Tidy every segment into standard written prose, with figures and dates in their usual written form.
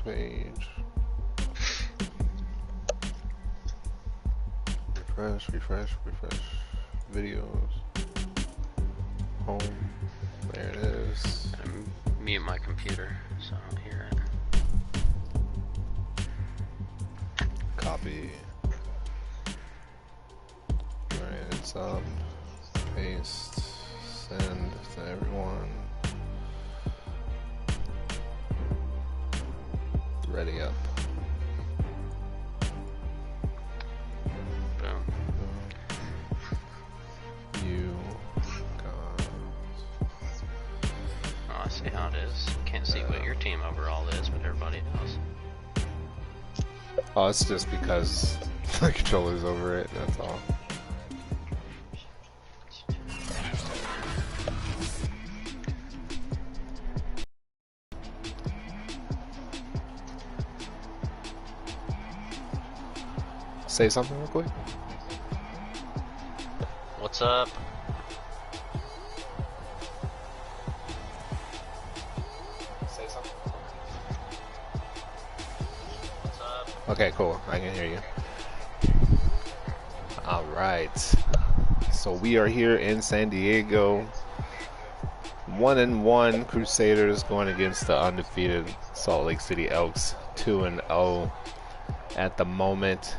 page. Refresh, refresh, refresh. Videos. Home. There it is. I'm mute my computer so I don't hear it. Copy. Alright, it's up. Paste. Send to everyone. Ready up. Boom. You got. Oh, I see how it is. Can't see what your team overall is, but everybody knows. Oh, it's just because the controller's over it, that's all. Say something real quick. What's up? Say something. What's up? Okay, cool. I can hear you. Alright. So we are here in San Diego. 1-1 Crusaders going against the undefeated Salt Lake City Elks. 2-0 at the moment.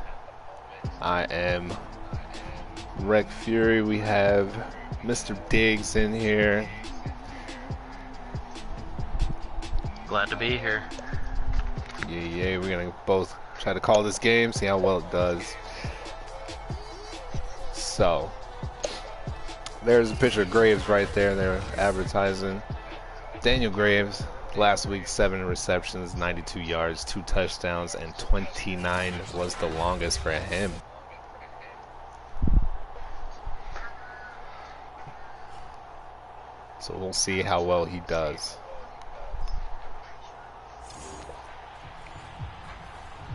I am Wreck Fury. We have Mr. Diggs in here. Glad to be here. Yeah, we're gonna both try to call this game, see how well it does. So, there's a picture of Graves right there. They're advertising. Daniel Graves, last week 7 receptions, 92 yards, 2 touchdowns, and 29 was the longest for him. So we'll see how well he does.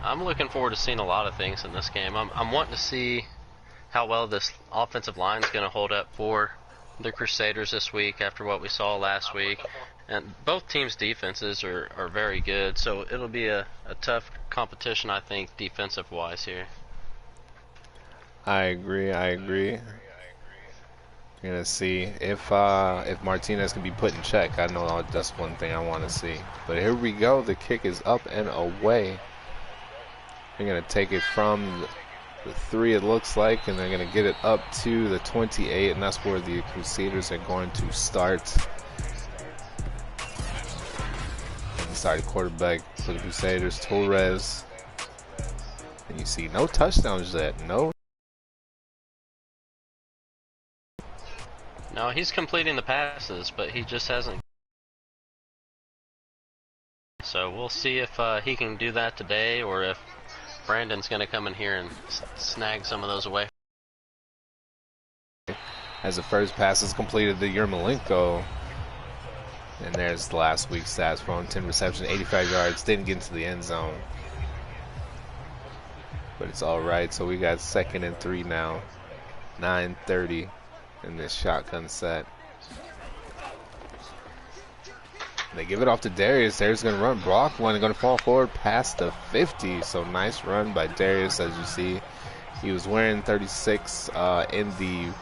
I'm looking forward to seeing a lot of things in this game. I'm wanting to see how well this offensive line is going to hold up for the Crusaders this week after what we saw last week. And both teams' defenses are very good, so it'll be a tough competition, I think, defensive-wise here. I agree. We're gonna see if Martinez can be put in check. I know that's one thing I want to see. But here we go. The kick is up and away. They're gonna take it from the 3, it looks like, and they're gonna get it up to the 28, and that's where the Crusaders are going to start. Starting quarterback for the Crusaders, Torres. And you see no touchdowns yet. No, he's completing the passes, but he just hasn't. So we'll see if he can do that today, or if Brandon's going to come in here and snag some of those away. As the first pass is completed to Yermolenko. And there's last week's stats for him. 10 receptions, 85 yards. Didn't get into the end zone. But it's all right. So we got 2nd and 3 now. 9:30 in this shotgun set. They give it off to Darius. Darius is going to run. Brock one going to fall forward past the 50. So nice run by Darius. As you see, he was wearing 36 in the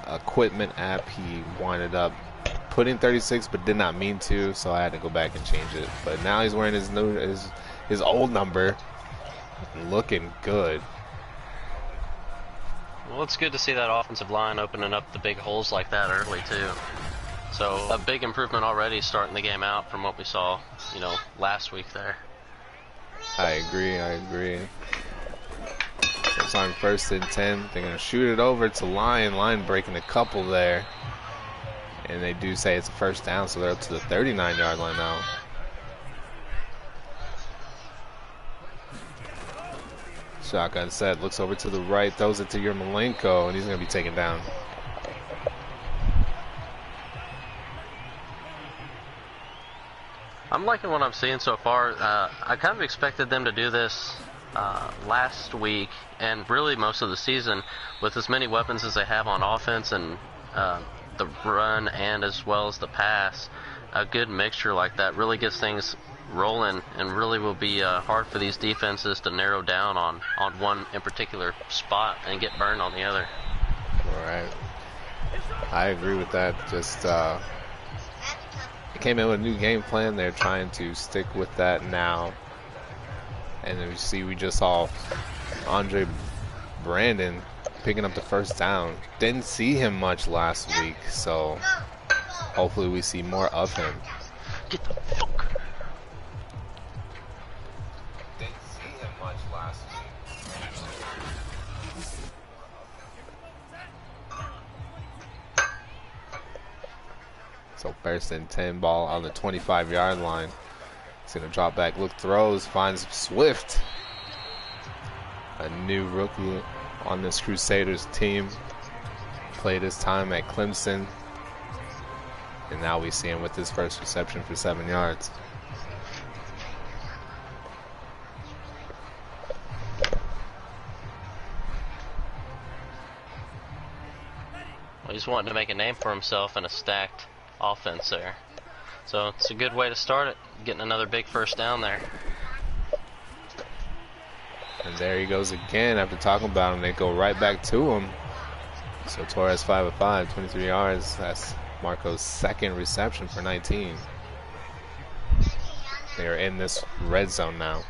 equipment app. He winded up putting 36 but did not mean to, so I had to go back and change it. But now he's wearing his old number. Looking good. Well, it's good to see that offensive line opening up the big holes like that early too. So a big improvement already starting the game out from what we saw, last week there. I agree. So it's on 1st and 10. They're gonna shoot it over to Lion. Lion breaking a couple there. And they do say it's a 1st down, so they're up to the 39-yard line now. Shotgun set, looks over to the right, throws it to Yermolenko, and he's going to be taken down. I'm liking what I'm seeing so far. I kind of expected them to do this last week and really most of the season with as many weapons as they have on offense and the run and as well as the pass. A good mixture like that really gets things rolling, and really will be hard for these defenses to narrow down on one in particular spot and get burned on the other. All right. I agree with that. Just they came in with a new game plan. They're trying to stick with that now. And then we just saw Andre Brandon picking up the first down. Didn't see him much last week, so hopefully we see more of him. Get the fuck. Didn't see him much last week. So first and 10, ball on the 25-yard line. He's gonna drop back, look, throws, finds Swift. A new rookie on this Crusaders team. Played his time at Clemson. And now we see him with his first reception for 7 yards. Well, he's wanting to make a name for himself in a stacked offense there. So it's a good way to start it, getting another big first down there. And there he goes again. After talking about him, they go right back to him. So Torres 5 of 5, 23 yards. That's Marco's second reception for 19. They're in this red zone now.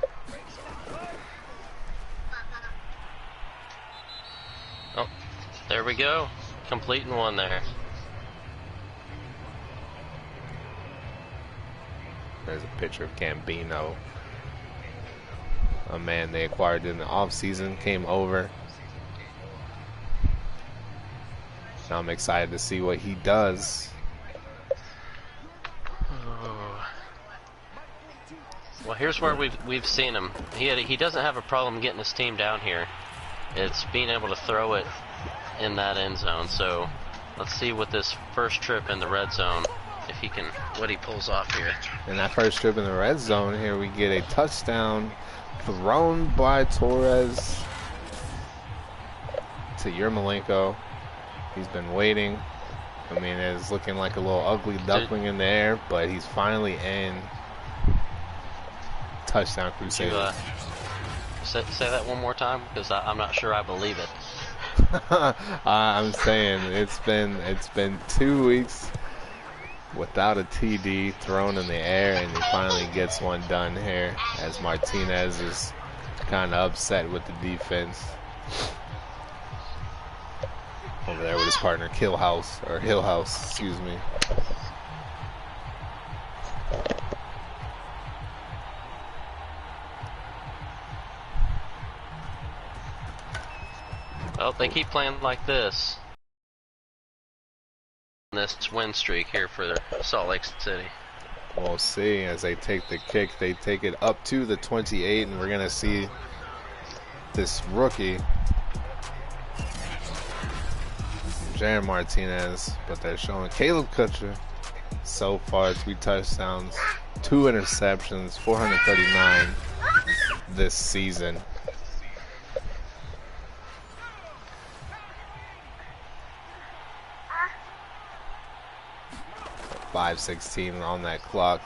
Oh, there we go. Completing one there. There's a picture of Gambino. A man they acquired in the offseason, came over. Now I'm excited to see what he does. Well, here's where we've seen him. He doesn't have a problem getting his team down here. It's being able to throw it in that end zone. So let's see what this first trip in the red zone, if he can, what he pulls off here. In that first trip in the red zone here, we get a touchdown thrown by Torres to Yermolenko. He's been waiting. I mean, it's looking like a little ugly duckling in the air, but he's finally in. Touchdown Crusaders. Say that one more time, because I'm not sure I believe it. I'm saying it's been 2 weeks without a TD thrown in the air, and he finally gets one done here as Martinez is kind of upset with the defense. Over there with his partner Hillhouse, excuse me. Well, they keep playing like this. This win streak here for Salt Lake City. We'll see as they take the kick. They take it up to the 28, and we're going to see this rookie, Jaron Martinez, but they're showing Caleb Kutcher. So far, 3 touchdowns, 2 interceptions, 439 this season. 5:16 on that clock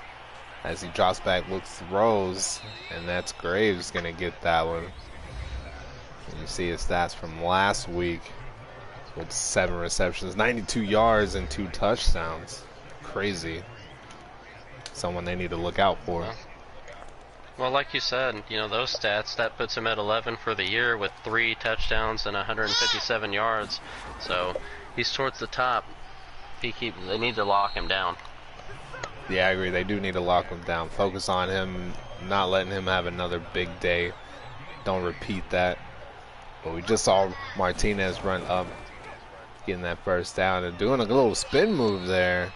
as he drops back, looks, throws, and that's Graves gonna get that one. And you see his stats from last week with 7 receptions, 92 yards, and 2 touchdowns. Crazy. Someone they need to look out for. Well, like you said, you know, those stats, that puts him at 11 for the year with 3 touchdowns and 157 yards. So he's towards the top. They need to lock him down. Yeah, I agree. They do need to lock him down. Focus on him, not letting him have another big day. Don't repeat that. But we just saw Martinez run up, getting that first down and doing a little spin move there.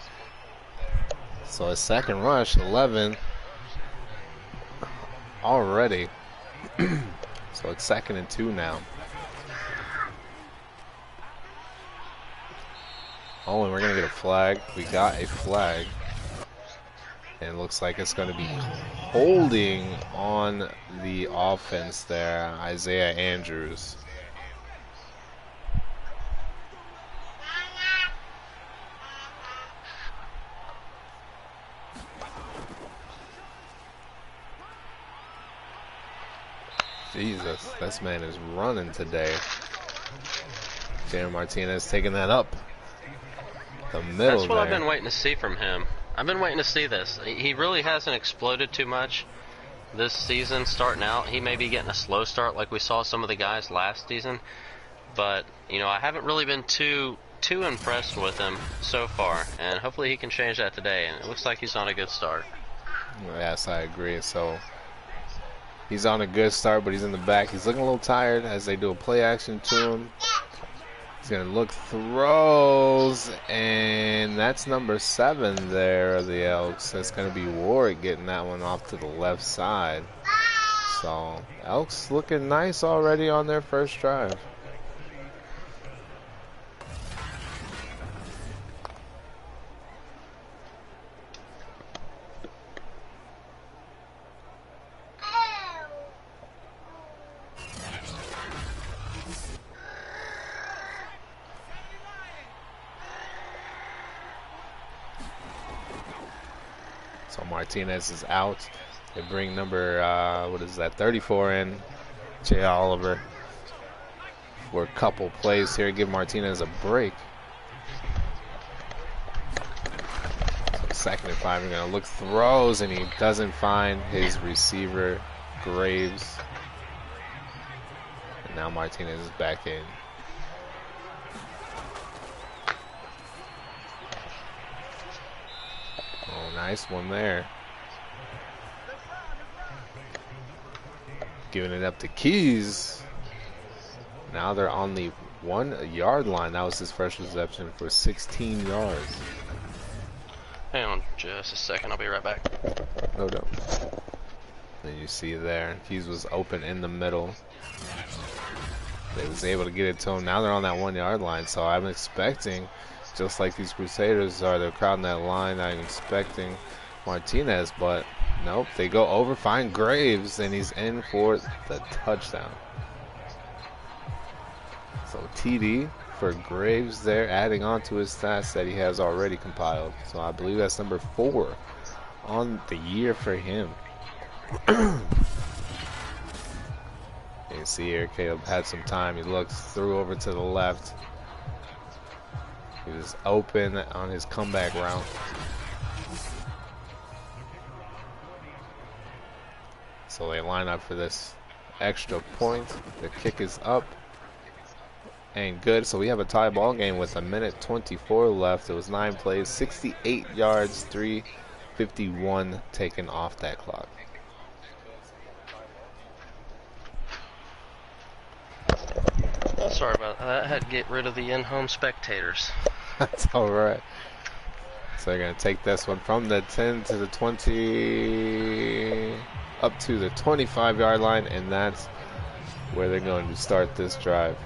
So a second rush, 11 already. So it's 2nd and 2 now. Oh, and we're going to get a flag. We got a flag. And it looks like it's going to be holding on the offense there, Isaiah Andrews. Jesus, this man is running today. Jaron Martinez taking that up the middle. That's what there. I've been waiting to see from him. I've been waiting to see this. He really hasn't exploded too much this season starting out. He may be getting a slow start like we saw some of the guys last season, but you know, I haven't really been too impressed with him so far, and hopefully he can change that today, and it looks like he's on a good start. Yes, I agree. So he's on a good start, but he's in the back. He's looking a little tired as they do a play action to him. He's going to look, throws, and that's number 7 there of the Elks. That's going to be Warwick getting that one off to the left side. So Elks looking nice already on their first drive. So Martinez is out. They bring number, 34 in, Jay Oliver, for a couple plays here. Give Martinez a break. So 2nd and 5, we're going to look, throws, and he doesn't find his receiver, Graves. And now Martinez is back in. Oh, nice one there. Giving it up to Keys. Now they're on the 1-yard line. That was his first reception for 16 yards. Hang on just a second, I'll be right back. No doubt. Then you see there, Keys was open in the middle. They was able to get it to him. Now they're on that 1-yard line, so I'm expecting, just like these Crusaders are, they're crowding that line. I'm expecting Martinez, but nope. They go over, find Graves, and he's in for the touchdown. So TD for Graves there, adding on to his stats that he has already compiled. So I believe that's number 4 on the year for him. You see here, Caleb had some time. He looked, threw over to the left. He was open on his comeback route. So they line up for this extra point. The kick is up and good. So we have a tie ball game with 1:24 left. It was 9 plays, 68 yards, 3:51 taken off that clock. Sorry about that. I had to get rid of the in-home spectators. That's all right. So they're going to take this one from the 10 to the 20, up to the 25-yard line, and that's where they're going to start this drive.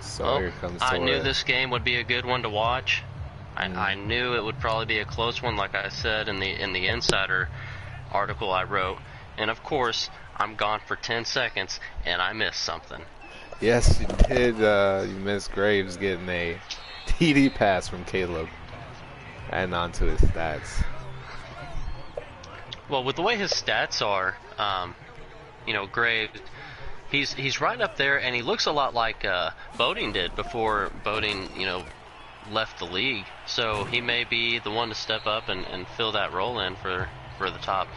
So well, here comes I Torres. knew this game would be a good one to watch. I knew it would probably be a close one, like I said in the Insider article I wrote. And of course, I'm gone for 10 seconds, and I missed something. Yes, you did. You missed Graves getting a TD pass from Caleb, and onto his stats. Well, with the way his stats are, you know, Graves, he's right up there, and he looks a lot like Boding did before Boding, you know, left the league. So he may be the one to step up and fill that role in for the top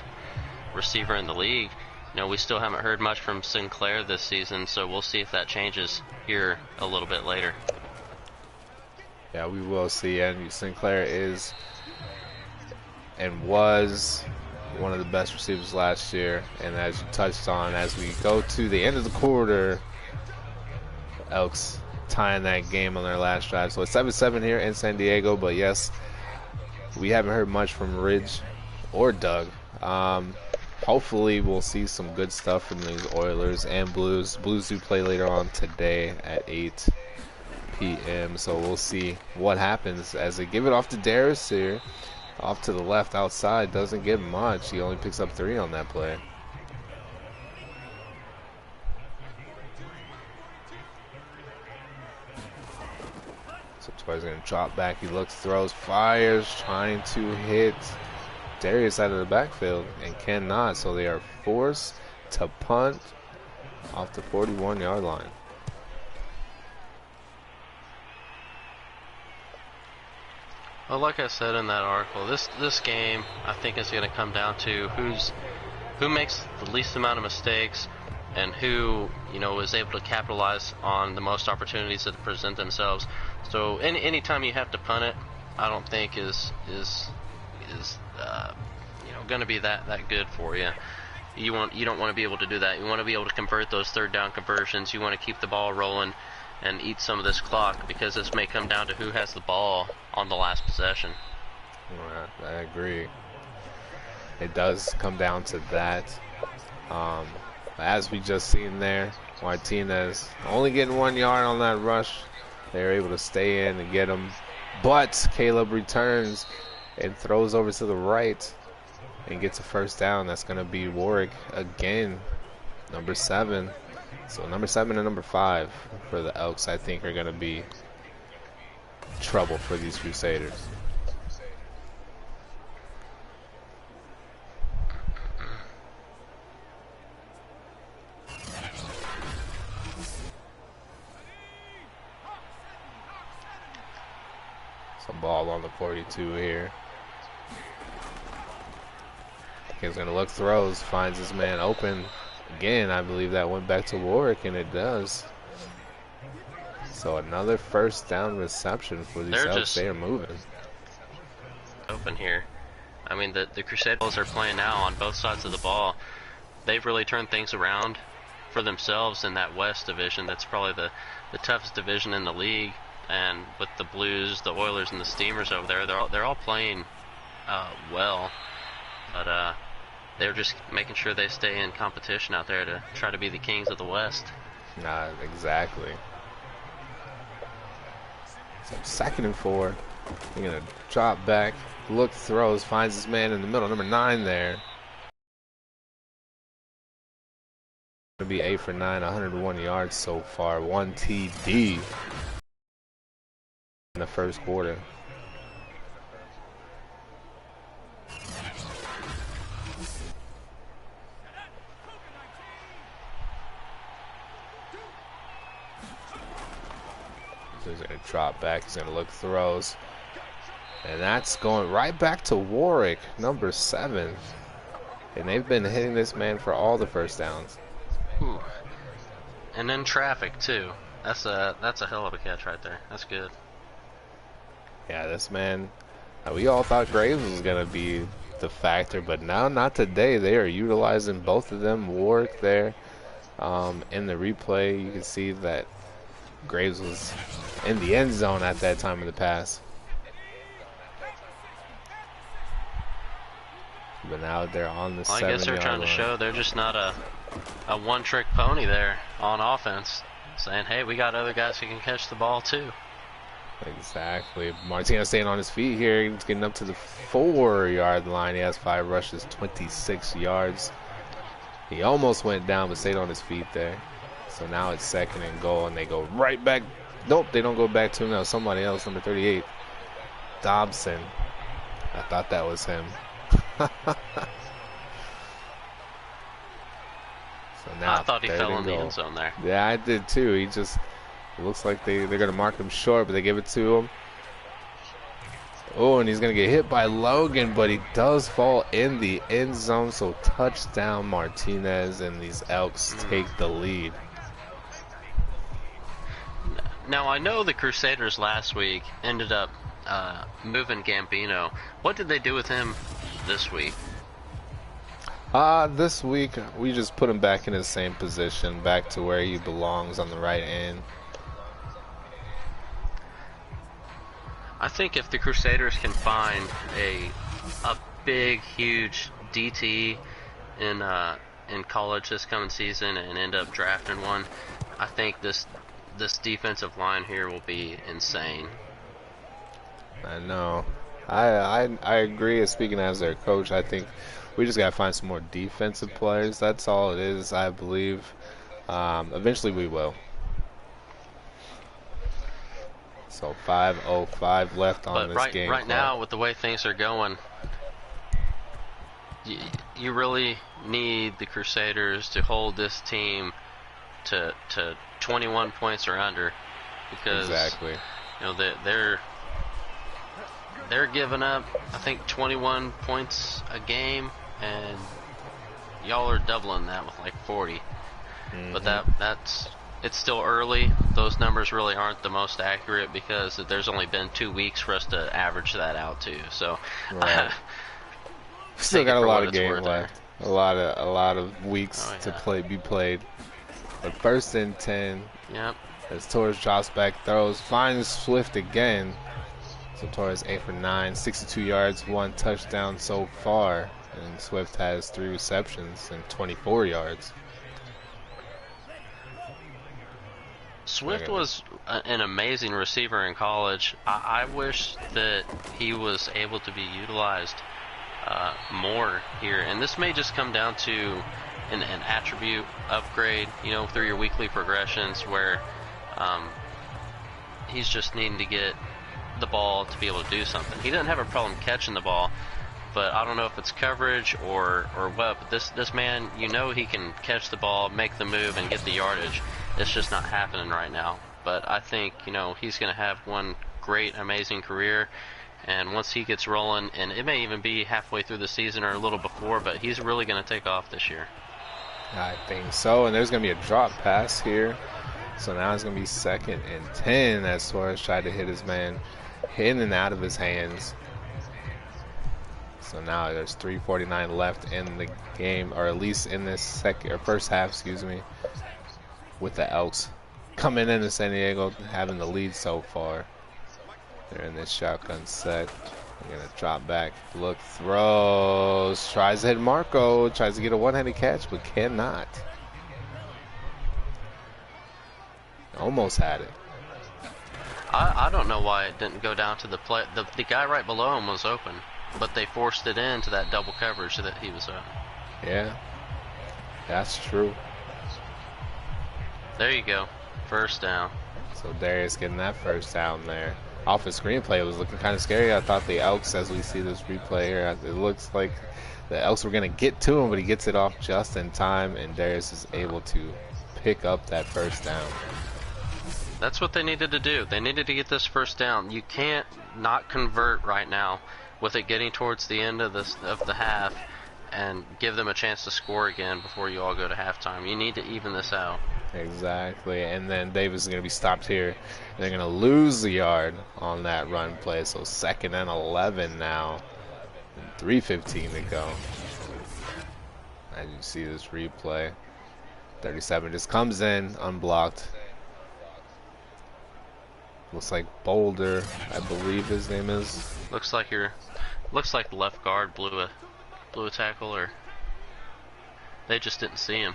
receiver in the league. You know, we still haven't heard much from Sinclair this season, so we'll see if that changes here a little bit later. Yeah, we will see. And Sinclair is and was one of the best receivers last year. And as you touched on, as we go to the end of the quarter, Elks tying that game on their last drive. So it's 7-7 here in San Diego. But yes, we haven't heard much from Ridge or Doug. Hopefully we'll see some good stuff from these Oilers and Blues. Blues do play later on today at 8 p.m. So we'll see what happens as they give it off to Darius here. Off to the left outside. Doesn't get much. He only picks up 3 on that play. So Torres going to drop back. He looks, throws, fires, trying to hit Darius out of the backfield and cannot, so they are forced to punt off the 41-yard line. Well, like I said in that article, this game I think is going to come down to who makes the least amount of mistakes and who is able to capitalize on the most opportunities that present themselves. So any time you have to punt it, I don't think is going to be that good for you. You don't want to be able to do that. You want to be able to convert those third down conversions. You want to keep the ball rolling and eat some of this clock, because this may come down to who has the ball on the last possession. I agree. It does come down to that. As we just seen there, Martinez only getting 1 yard on that rush. They're able to stay in and get him. But Caleb returns and throws over to the right and gets a first down. That's going to be Warwick again, number 7. So number 7 and number 5 for the Elks, I think, are going to be trouble for these Crusaders. Some ball on the 42 here. He's going to look, throws, finds his man open. Again, I believe that went back to Warwick, and it does. So another first down reception for these Elks. They are moving open here. I mean, the Crusaders are playing now on both sides of the ball. They've really turned things around for themselves in that West division. That's probably the toughest division in the league. And with the Blues, the Oilers, and the Steamers over there, they're all playing well. But they're just making sure they stay in competition out there to try to be the kings of the West. Exactly. So 2nd and 4. They're going to drop back, look, throws, finds his man in the middle, number 9 there. Going to be 8 for 9, 101 yards so far, 1 TD in the first quarter. He's going to drop back. He's going to look, throws. And that's going right back to Warwick, number 7. And they've been hitting this man for all the first downs. Ooh. And in traffic, too. That's a hell of a catch right there. That's good. Yeah, this man, we all thought Graves was going to be the factor, but now, not today. They are utilizing both of them. Warwick there in the replay, you can see that Graves was in the end zone at that time of the pass. But now they're on the 7-yard line. I guess they're trying to show they're just not a one-trick pony there on offense, saying, hey, we got other guys who can catch the ball too. Exactly. Martinez staying on his feet here. He's getting up to the 4-yard line. He has 5 rushes, 26 yards. He almost went down, but stayed on his feet there. So now it's 2nd and goal, and they go right back. Nope, they don't go back to him now. Somebody else, number 38, Dobson. I thought that was him. So now I thought he fell in the end zone there. Yeah, I did too. He just, it looks like they're going to mark him short, but they give it to him. Oh, and he's going to get hit by Logan, but he does fall in the end zone. So touchdown Martinez, and these Elks take the lead. Now, I know the Crusaders last week ended up moving Gambino. What did they do with him this week? This week, we just put him back in his same position, back to where he belongs on the right end. I think if the Crusaders can find a big, huge DT in college this coming season and end up drafting one, I think this defensive line here will be insane. I know. I agree. Speaking as their coach, I think we just got to find some more defensive players. That's all it is, I believe. Eventually we will. So 5:05 left on this game. Right now, with the way things are going, you really need the Crusaders to hold this team to 21 points or under, because Exactly. you know they're giving up, I think, 21 points a game, and y'all are doubling that with like 40. But that's it's still early. Those numbers really aren't the most accurate because there's only been 2 weeks for us to average that out to. So Right. Still got a lot of game left. A lot of weeks to be played. But first and 10. Yep. As Torres drops back, throws, finds Swift again. So Torres 8 for 9, 62 yards, 1 touchdown so far, and Swift has 3 receptions and 24 yards. Swift was an amazing receiver in college. I wish that he was able to be utilized more here, and this may just come down to an attribute upgrade, you know, through your weekly progressions, where he's just needing to get the ball to be able to do something. He doesn't have a problem catching the ball, but I don't know if it's coverage or what. But this man, you know, he can catch the ball, make the move, and get the yardage. It's just not happening right now. But I think, you know, he's going to have one great, amazing career. And once he gets rolling, and it may even be halfway through the season or a little before, but he's really going to take off this year. I think so. And there's going to be a drop pass here. So now it's going to be 2nd and 10 as Suarez tried to hit his man, in and out of his hands. So now there's 3:49 left in the game, or at least in this first half, excuse me, with the Elks coming into San Diego, having the lead so far. They're in this shotgun set. They're going to drop back, look, throws, tries to hit Marco, tries to get a one-handed catch, but cannot. Almost had it. I don't know why it didn't go down to the play. The guy right below him was open, but they forced it into that double coverage that he was on. Yeah, that's true. There you go. First down. So Darius getting that first down there. Off his screenplay, it was looking kind of scary. I thought the Elks, as we see this replay here, it looks like the Elks were going to get to him, but he gets it off just in time, and Darius is able to pick up that first down. That's what they needed to do. They needed to get this first down. You can't not convert right now with it getting towards the end of the half and give them a chance to score again before you all go to halftime. You need to even this out. Exactly. And then Davis is going to be stopped here. They're going to lose the yard on that run play. So 2nd and 11 now. And 3:15 to go. As you see this replay, 37 just comes in unblocked. Looks like Boulder, I believe his name is. Looks like the left guard blew a tackle, or they just didn't see him.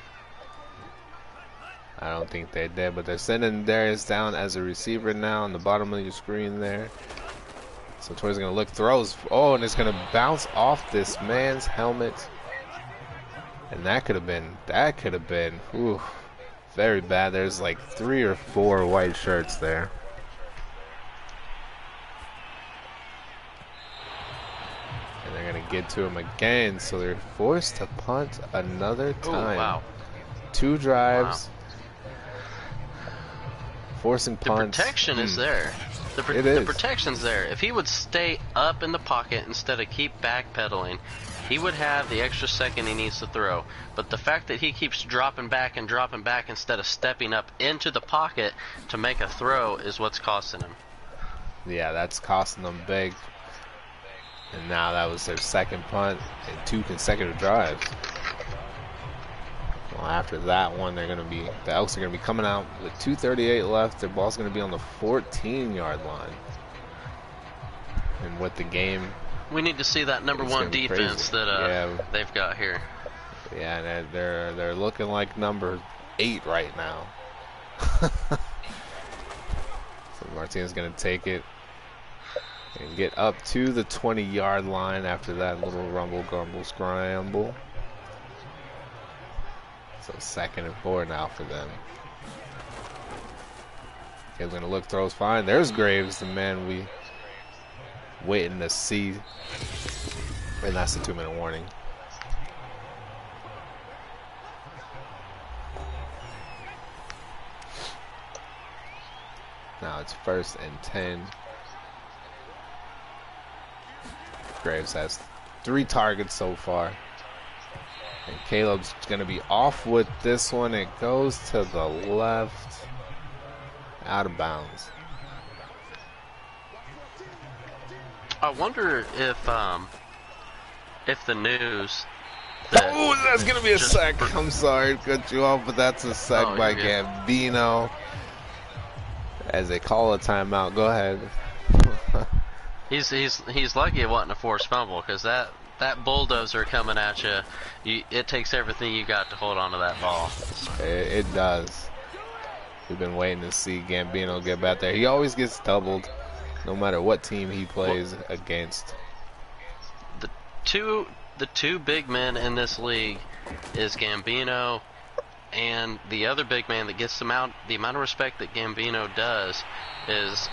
I don't think they did, but they're sending Darius down as a receiver now on the bottom of your screen there. So Torres gonna look, throws, oh, and it's gonna bounce off this man's helmet, and that could have been, ooh, very bad. There's like 3 or 4 white shirts there. They're going to get to him again, so they're forced to punt another time. Ooh, wow. 2 drives. Wow. Forcing punts. The protection is there. The protection's there. If he would stay up in the pocket instead of keep backpedaling, he would have the extra second he needs to throw. But the fact that he keeps dropping back instead of stepping up into the pocket to make a throw is what's costing him. Yeah, that's costing them big. And now that was their 2nd punt in 2 consecutive drives. Well, after that one, the Elks are going to be coming out with 2:38 left. Their ball's going to be on the 14-yard line. And with the game, we need to see that number 1 defense that they've got here. Yeah, and they're looking like number 8 right now. So Martinez going to take it and get up to the 20-yard line after that little rumble, grumble, scramble. So 2nd and 4 now for them. He's going to look, throws fine. There's Graves, the man we waiting to see. And that's the 2-minute warning. Now it's 1st and 10. Graves has 3 targets so far. And Caleb's going to be off with this one. It goes to the left. Out of bounds. I wonder if the news that oh, that's going to be a sack. I'm sorry to cut you off, but that's a sack by Gambino. As they call a timeout. Go ahead. He's lucky it wasn't a forced fumble, because that bulldozer coming at you, it takes everything you got to hold on to that ball. It does. We've been waiting to see Gambino get back there. He always gets doubled, no matter what team he plays against. The two big men in this league is Gambino, and the other big man that gets the amount of respect that Gambino does is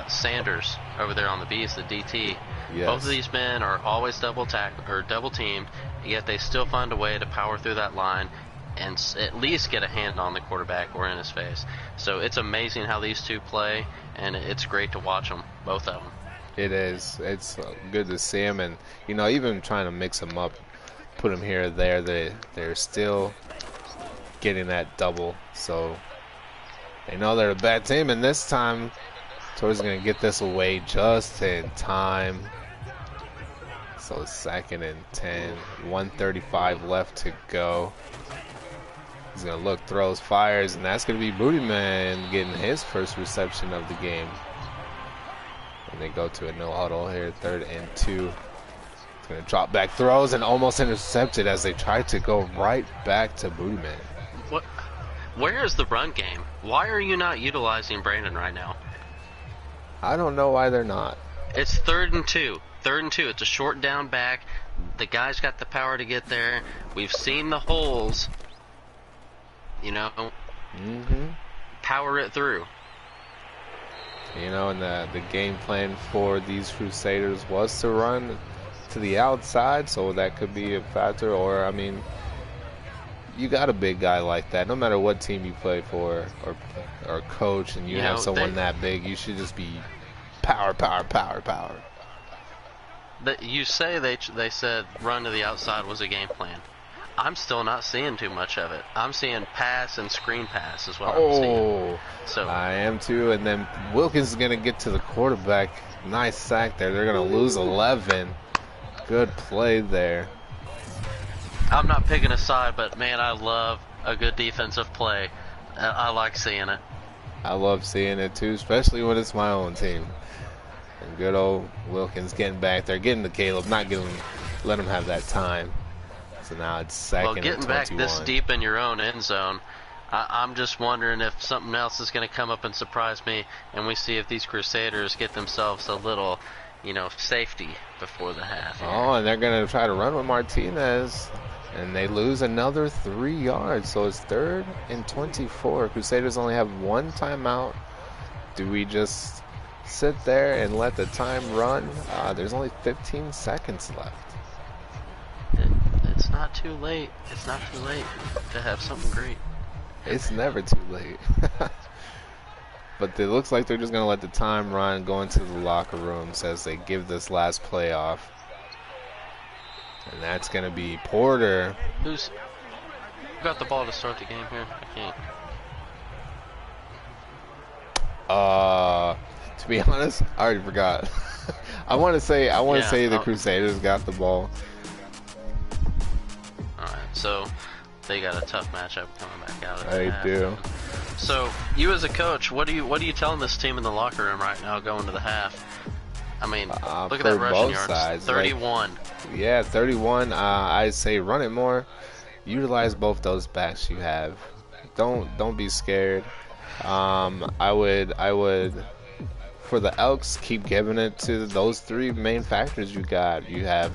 Sanders over there on the B's, the DT. Yes. Both of these men are always double teamed, yet they still find a way to power through that line and at least get a hand on the quarterback or in his face. So it's amazing how these two play, and it's great to watch them, both of them. It is. It's good to see them, and even trying to mix them up, put them here or there, they're still getting that double. So they know they're a bad team, and this time Torres going to get this away just in time. So 2nd and 10, 1:35 left to go. He's going to look, throws, fires, and that's going to be Bootyman getting his first reception of the game. And they go to a no huddle here, 3rd and 2. He's going to drop back, throws, and almost intercepted as they try to go right back to Bootyman. What? Where is the run game? Why are you not utilizing Brandon right now? I don't know why they're not. It's 3rd and 2. 3rd and 2. It's a short down back. The guy's got the power to get there. We've seen the holes. Power it through. And the game plan for these Crusaders was to run to the outside, so that could be a factor. Or, you got a big guy like that, no matter what team you play for or coach, and you have someone that big, you should just be power. You say they said run to the outside was a game plan. I'm still not seeing too much of it. I'm seeing pass and screen pass is what I'm seeing. So I am too. And then Wilkins is going to get to the quarterback. Nice sack there. They're going to lose 11. Good play there. I'm not picking a side, but man, I love a good defensive play. I like seeing it. I love seeing it too, especially when it's my own team. And good old Wilkins getting back there, getting to Caleb, not let him have that time. So now it's 2nd and 21. Well, getting back this deep in your own end zone, I'm just wondering if something else is going to come up and surprise me, and we see if these Crusaders get themselves a little, safety before the half. Oh, and they're going to try to run with Martinez, and they lose another 3 yards. So it's 3rd and 24. Crusaders only have 1 timeout. Do we just sit there and let the time run? There's only 15 seconds left. It's not too late. It's not too late to have something great. It's never too late. But it looks like they're just going to let the time run, go into the locker rooms as they give this last play off. And that's going to be Porter. Who got the ball to start the game here? I can't. To be honest, I already forgot. I want to say the Crusaders got the ball. So they got a tough matchup coming back out of it. They do. So you as a coach, what are you telling this team in the locker room right now going to the half? Look at that rushing yards. 31. Like, yeah, 31. I'd say run it more. Utilize both those backs you have. Don't be scared. I would for the Elks, keep giving it to those 3 main factors you got. You have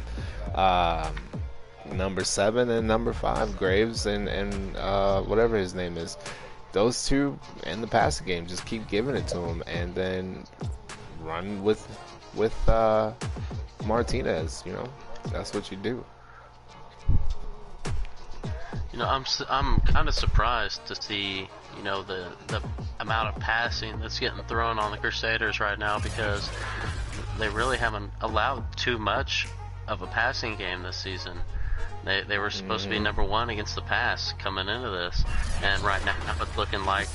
number 7 and number 5, Graves and whatever his name is. Those 2 in the passing game, just keep giving it to them, and then run with Martinez. That's what you do. I'm kind of surprised to see, the amount of passing that's getting thrown on the Crusaders right now, because they really haven't allowed too much of a passing game this season. They were supposed to be number one against the pass coming into this, and right now it's looking like,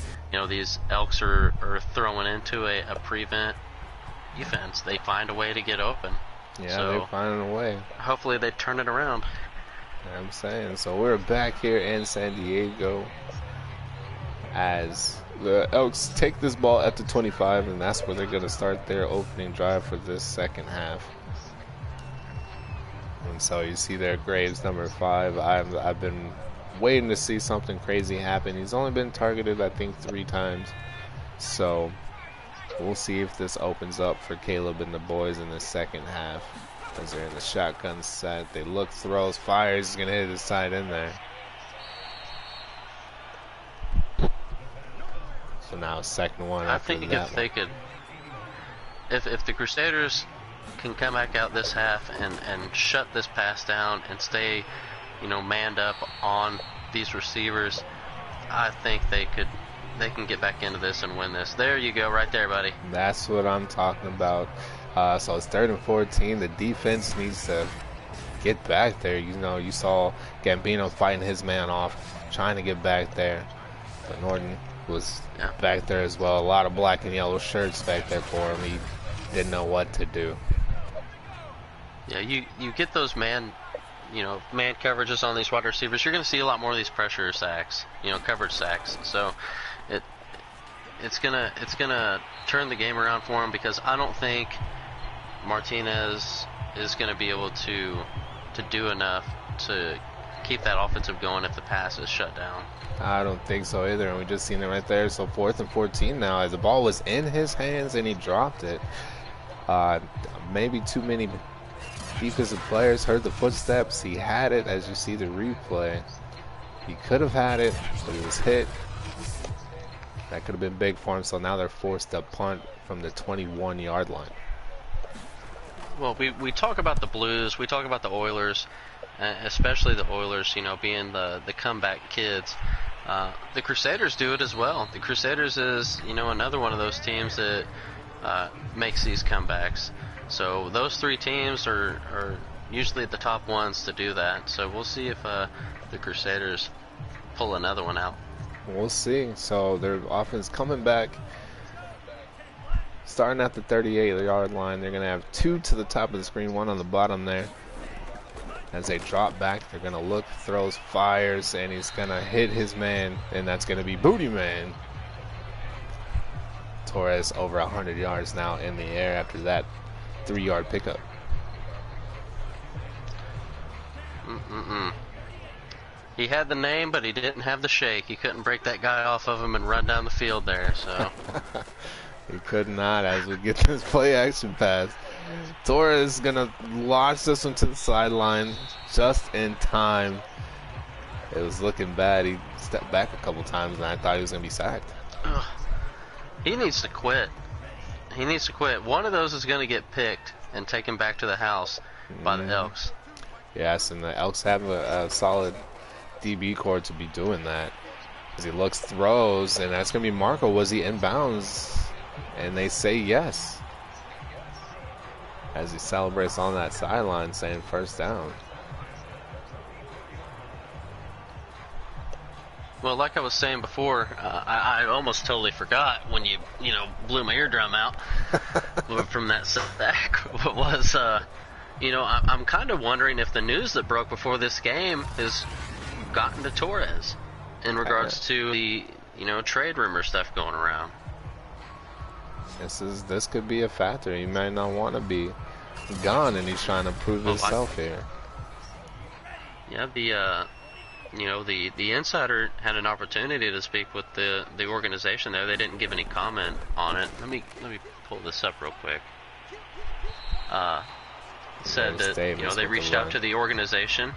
these Elks are throwing into a prevent defense. They find a way to get open. Yeah, so they're finding a way. Hopefully they turn it around. I'm saying. So we're back here in San Diego as the Elks take this ball at the 25, and that's where they're going to start their opening drive for this second half. And so you see there, Graves, number 5. I've been waiting to see something crazy happen. He's only been targeted, I think, 3 times. So we'll see if this opens up for Caleb and the boys in the second half. As they're in the shotgun set, they look, throws, fires. He's gonna hit his side in there. So now second one. I think if the Crusaders can come back out this half and shut this pass down and stay, manned up on these receivers, I think they can get back into this and win this. There you go, right there, buddy. That's what I'm talking about. So it's 3rd and 14. The defense needs to get back there. You saw Gambino fighting his man off, trying to get back there. But Norton was back there as well. A lot of black and yellow shirts back there for him. He didn't know what to do. Yeah, you get those man coverages on these wide receivers. You're going to see a lot more of these pressure sacks, coverage sacks. So it's gonna turn the game around for him, because I don't think Martinez is going to be able to do enough to keep that offensive going if the pass is shut down. I don't think so either, and we just seen it right there. So 4th and 14 now, as the ball was in his hands and he dropped it. Maybe too many defensive players heard the footsteps. He had it, as you see the replay. He could have had it, but he was hit. That could have been big for him, so now they're forced to punt from the 21-yard line. Well, we talk about the Blues, we talk about the Oilers, especially the Oilers, being the comeback kids. The Crusaders do it as well. The Crusaders is, another one of those teams that makes these comebacks. So those 3 teams are usually the top ones to do that. So we'll see if the Crusaders pull another one out. We'll see. So their offense coming back, starting at the 38-yard line. They're going to have 2 to the top of the screen, 1 on the bottom there. As they drop back, they're going to look, throws, fires, and he's going to hit his man, and that's going to be Booty Man. Torres over 100 yards now in the air after that 3-yard pickup. He had the name, but he didn't have the shake. He couldn't break that guy off of him and run down the field there. So he could not, as we get this play action pass. Torres is going to launch this one to the sideline just in time. It was looking bad. He stepped back a couple times, and I thought he was going to be sacked. He needs to quit. He needs to quit. One of those is going to get picked and taken back to the house by the Elks. Yes, and the Elks have a solid DB core to be doing that. As he looks, throws, and that's going to be Marco. Was he inbounds? And they say yes. As he celebrates on that sideline, saying first down. Well, like I was saying before, I almost totally forgot when you blew my eardrum out from that sack. Was I'm kind of wondering if the news that broke before this game has gotten to Torres in regards to the trade rumor stuff going around. This could be a factor. He might not want to be gone, and he's trying to prove himself here. Yeah, the insider had an opportunity to speak with the organization there. They didn't give any comment on it. Let me pull this up real quick. Said that they reached out to the organization,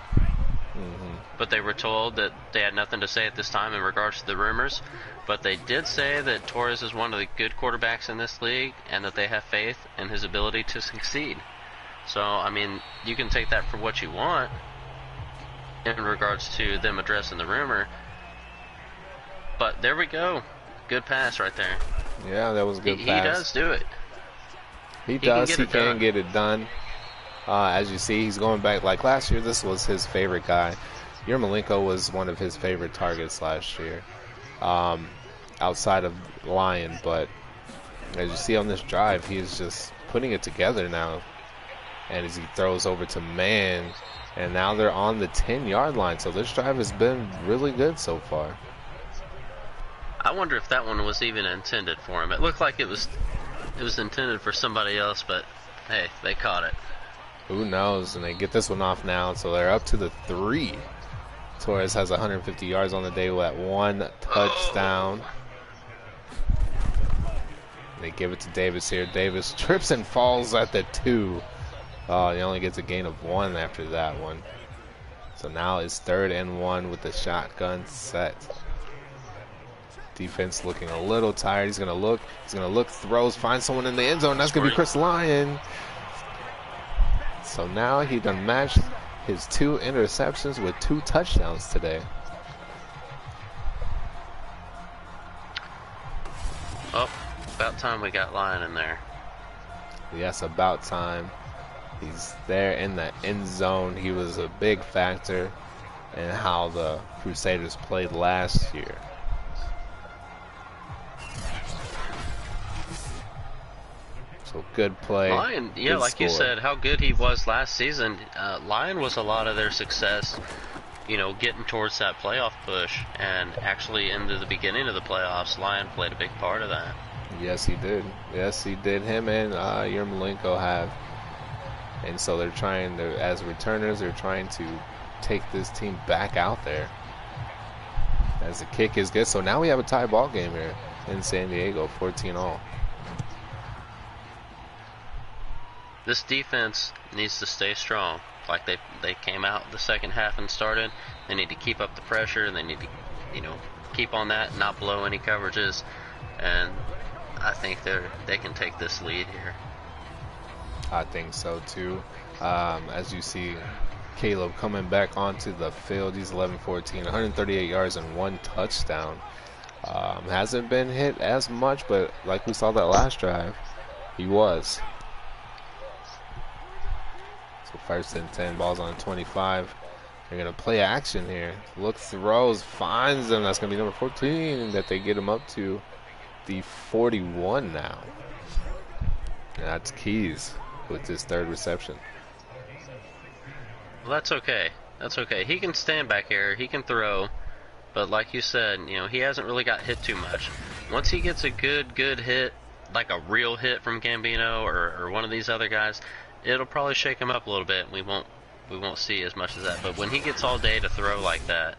but they were told that they had nothing to say at this time in regards to the rumors. But they did say that Torres is one of the good quarterbacks in this league, and that they have faith in his ability to succeed. So, I mean, you can take that for what you want. in regards to them addressing the rumor. But there we go. Good pass right there. Yeah, that was a good He pass. does do it. He does. He can get get it done. As you see, he's going back. Like last year, this was his favorite guy. Yarmolenko was one of his favorite targets last year, outside of Lion. But as you see on this drive, he's just putting it together now. And as he throws over to man, and now they're on the 10-yard line. So this drive has been really good so far. I wonder if that one was even intended for him. It looked like it was intended for somebody else, but hey, they caught it. Who knows? And they get this one off now, so they're up to the 3. Torres has 150 yards on the day with that 1 touchdown. They give it to Davis here. Davis trips and falls at the 2. He only gets a gain of 1 after that one. So now it's 3rd and 1 with the shotgun set. Defense looking a little tired. He's gonna look, throws, finds someone in the end zone. That's gonna be Chris Lyon. So now he done matched his 2 interceptions with 2 touchdowns today. Oh, about time we got Lyon in there. Yes, about time. He's there in the end zone. He was a big factor in how the Crusaders played last year. So good play. Lyon, yeah, good like score. you said, how good he was last season. Lyon was a lot of their success, getting towards that playoff push, and actually into the beginning of the playoffs, Lyon played a big part of that. Yes, he did. Yes, he did. Him and Yarmolenko have. And so they're trying to, as returners, they're trying to take this team back out there. As the kick is good. So now we have a tie ball game here in San Diego, 14-all. This defense needs to stay strong. Like they came out the second half and started. They need to keep up the pressure, and they need to, keep on that, not blow any coverages. And I think they can take this lead here. I think so too. As you see, Caleb coming back onto the field. He's 11-14, 138 yards and 1 touchdown. Hasn't been hit as much, but like we saw that last drive, he was. So 1st and 10, balls on 25. They're going to play action here. Look, throws, finds them. That's going to be number 14 that they get him up to the 41 now. And that's Keys with his 3rd reception. Well, that's okay. That's okay. He can stand back here. He can throw. But like you said, he hasn't really got hit too much. Once he gets a good hit, like a real hit from Gambino or one of these other guys, it'll probably shake him up a little bit. We won't see as much as that. But when he gets all day to throw like that,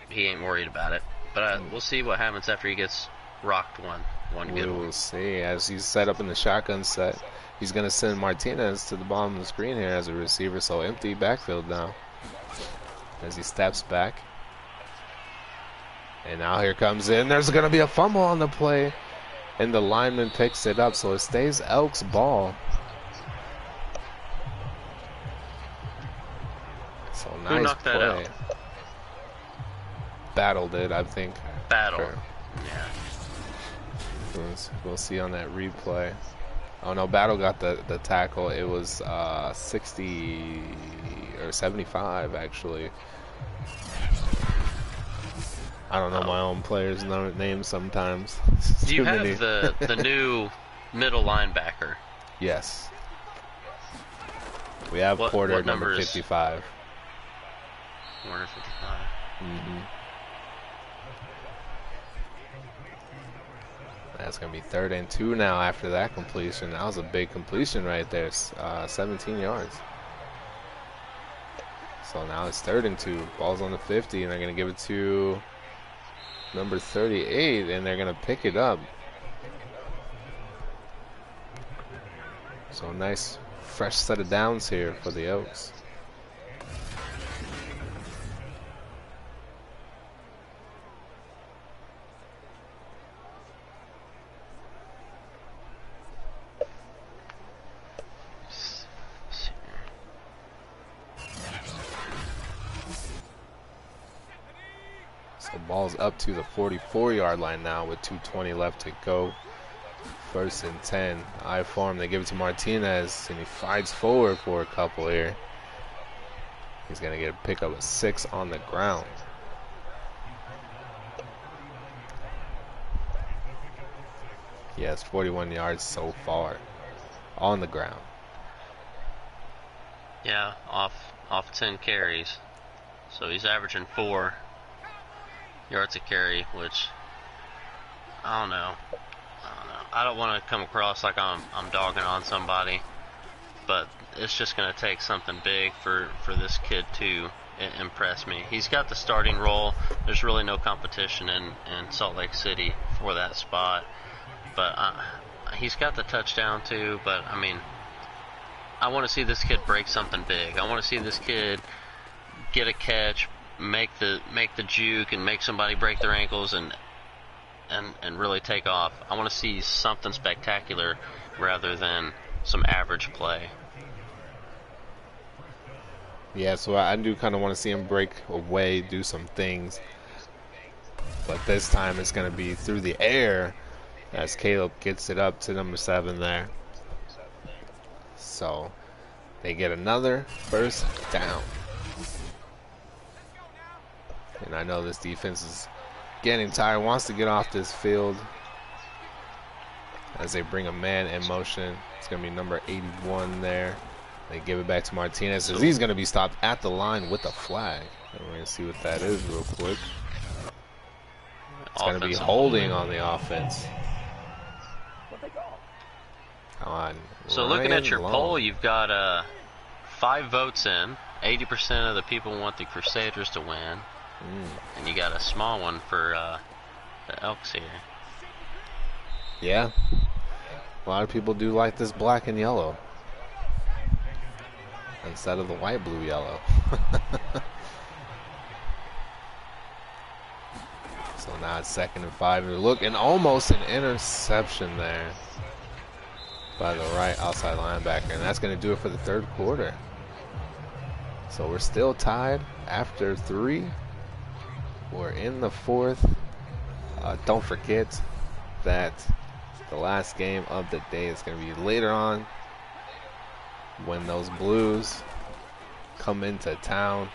he ain't worried about it. But we'll see what happens after he gets rocked one good one. We will see. As he's set up in the shotgun set, he's going to send Martinez to the bottom of the screen here as a receiver. So empty backfield now as he steps back. And now here comes in. There's going to be a fumble on the play. And the lineman picks it up. So it stays Elks ball. So nice Who knocked that out? Battle did, I think. Battle. Sure. Yeah. We'll see on that replay. Oh no, Battle got the tackle. It was 60 or 75 actually. I don't know my own players' names sometimes. Do you have the new middle linebacker? Yes. We have Porter what number numbers? 55. Porter 55. Mm-hmm. That's going to be 3rd and 2 now after that completion. That was a big completion right there, 17 yards. So now it's 3rd and 2. Ball's on the 50, and they're going to give it to number 38, and they're going to pick it up. So nice, fresh set of downs here for the Elks. The ball's up to the 44-yard line now with 2:20 left to go. 1st and 10. I form. They give it to Martinez, and he fights forward for a couple here. He's going to get a pickup of 6 on the ground. He has 41 yards so far on the ground. Yeah, off 10 carries. So he's averaging 4 yards a carry, which I don't know. I don't want to come across like I'm dogging on somebody, but it's just going to take something big for this kid to impress me. He's got the starting role. There's really no competition in Salt Lake City for that spot, but he's got the touchdown too. But I mean, I want to see this kid break something big. I want to see this kid get a catch, make the juke, and make somebody break their ankles and really take off. I want to see something spectacular rather than some average play. Yeah, so I do kind of want to see him break away, do some things. But this time it's going to be through the air as Caleb gets it up to number 7 there. So they get another 1st down. And I know this defense is getting tired, wants to get off this field as they bring a man in motion. It's going to be number 81 there. They give it back to Martinez as he's going to be stopped at the line with a flag. And we're going to see what that is real quick. It's going to be holding on the offense. Come on. So looking at your poll, you've got 5 votes in. 80% of the people want the Crusaders to win. And you got a small one for the Elks here. Yeah. A lot of people do like this black and yellow instead of the white, blue, yellow. So now it's 2nd and 5. Look, and almost an interception there by the right outside linebacker. And that's going to do it for the 3rd quarter. So we're still tied after 3. We're in the 4th. Don't forget that the last game of the day is going to be later on when those Blues come into town.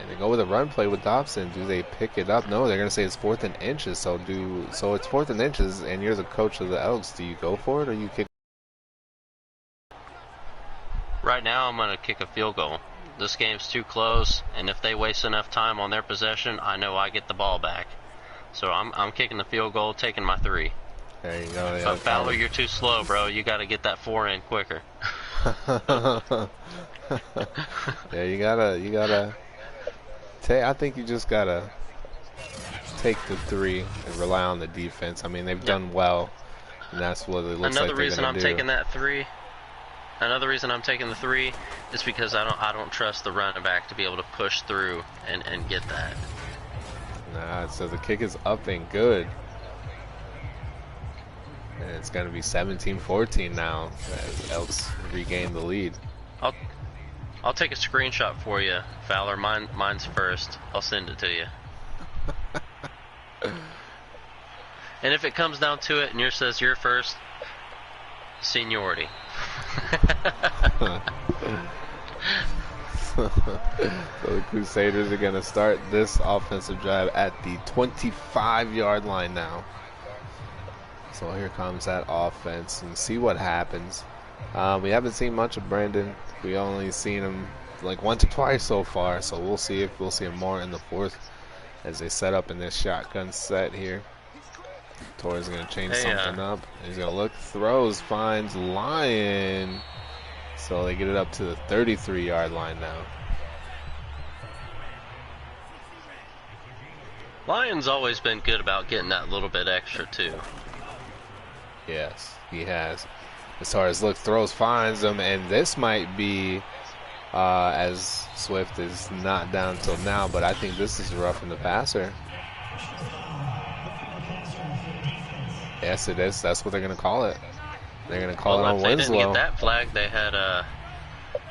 And they go with a run play with Dobson. Do they pick it up? No, they're going to say it's 4th and inches. So it's 4th and inches, and you're the coach of the Elks. Do you go for it or you kick? Right now, I'm going to kick a field goal. This game's too close, and if they waste enough time on their possession, I know I get the ball back. So I'm kicking the field goal, taking my 3. There you go. But Fowler, you're too slow, bro. You got to get that 4 in quicker. Yeah, you gotta. I think you just gotta take the 3 and rely on the defense. I mean, they've done well, and that's what it looks like they're gonna do. Another reason I'm taking that 3. Another reason I'm taking the 3 is because I don't trust the running back to be able to push through and get that. Nah, so the kick is up and good. And it's going to be 17-14 now as Elks regain the lead. I'll take a screenshot for you, Fowler. Mine's first. I'll send it to you. And if it comes down to it and yours says you're first, seniority. So the Crusaders are going to start this offensive drive at the 25-yard line now. So here comes that offense and see what happens. We haven't seen much of Brandon. We only seen him like once or twice so far. So we'll see if we'll see him more in the 4th as they set up in this shotgun set here. Torres going to change something up. He's going to look, throws, finds Lyon. So they get it up to the 33-yard line now. Lyon's always been good about getting that little bit extra too. Yes, he has. As far as look, throws, finds them, and this might be as Swift is not down till now, but I think this is roughing the passer. Yes, it is. That's what they're going to call it. They're going to call it on Winslow. If they didn't get that flag,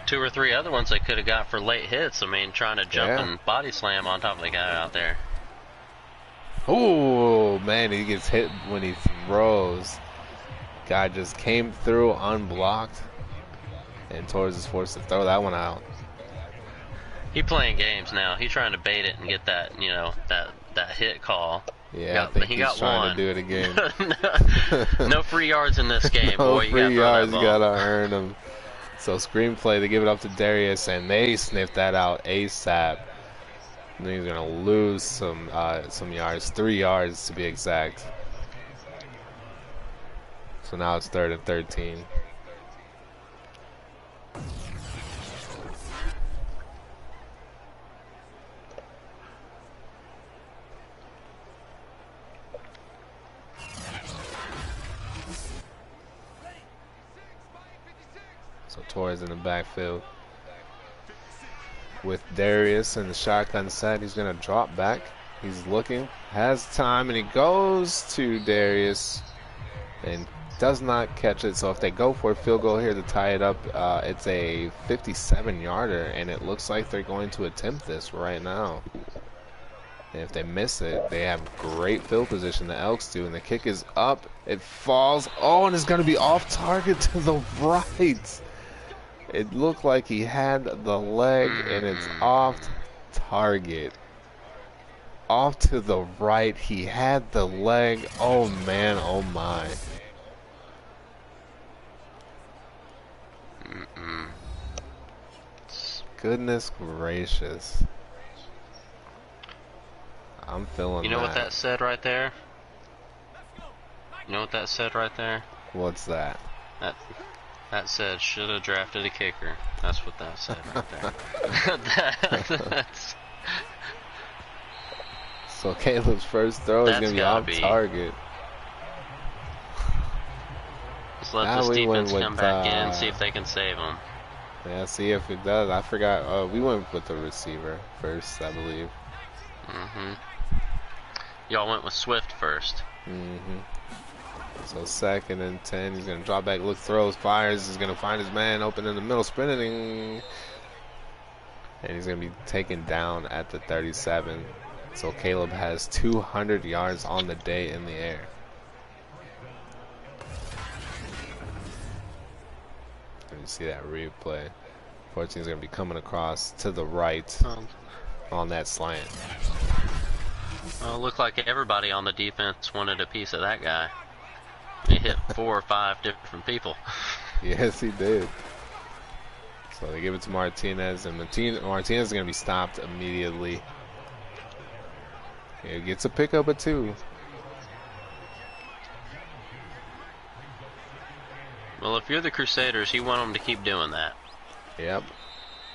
2 or 3 other ones they could have got for late hits. I mean, trying to jump Yeah. and body slam on top of the guy out there. Oh man, he gets hit when he throws. Guy just came through unblocked, and Torres is forced to throw that one out. He playing games now. He trying to bait it and get that, you know, that hit call. Yeah, I think he's trying to do it again. No free yards in this game, No boy. You free yards, you you gotta earn them. So screenplay, they give it up to Darius, and they sniff that out ASAP. And then he's gonna lose some yards, 3 yards to be exact. So now it's 3rd and 13. So Torres in the backfield with Darius in the shotgun set. He's gonna drop back. He's looking, has time, and he goes to Darius and does not catch it. So if they go for a field goal here to tie it up, it's a 57-yarder, and it looks like they're going to attempt this right now. And if they miss it, they have great field position, the Elks do, and the kick is up. It falls. Oh, and it's going to be off target to the right. It looked like he had the leg, and it's off target. Off to the right. He had the leg. Oh, man. Oh, my. Goodness gracious. I'm feeling You know what that said right there? You know what that said right there? What's that? That said, should have drafted a kicker. That's what that said right there. That's... So Caleb's first throw is going to be off target. Just let this defense come back in, see if they can save them. Yeah, see if it does. I forgot. We went with the receiver first, I believe. Y'all went with Swift first. So 2nd and 10. He's going to drop back, look, throws, fires. He's going to find his man open in the middle, sprinting. And he's going to be taken down at the 37. So Caleb has 200 yards on the day in the air. And you see that replay. 14 is going to be coming across to the right on that slant. Well, it looked like everybody on the defense wanted a piece of that guy. He hit 4 or 5 different people. Yes, he did. So they give it to Martinez, and Martinez is going to be stopped immediately. He gets a pickup of 2. Well, if you're the Crusaders, you want them to keep doing that. Yep.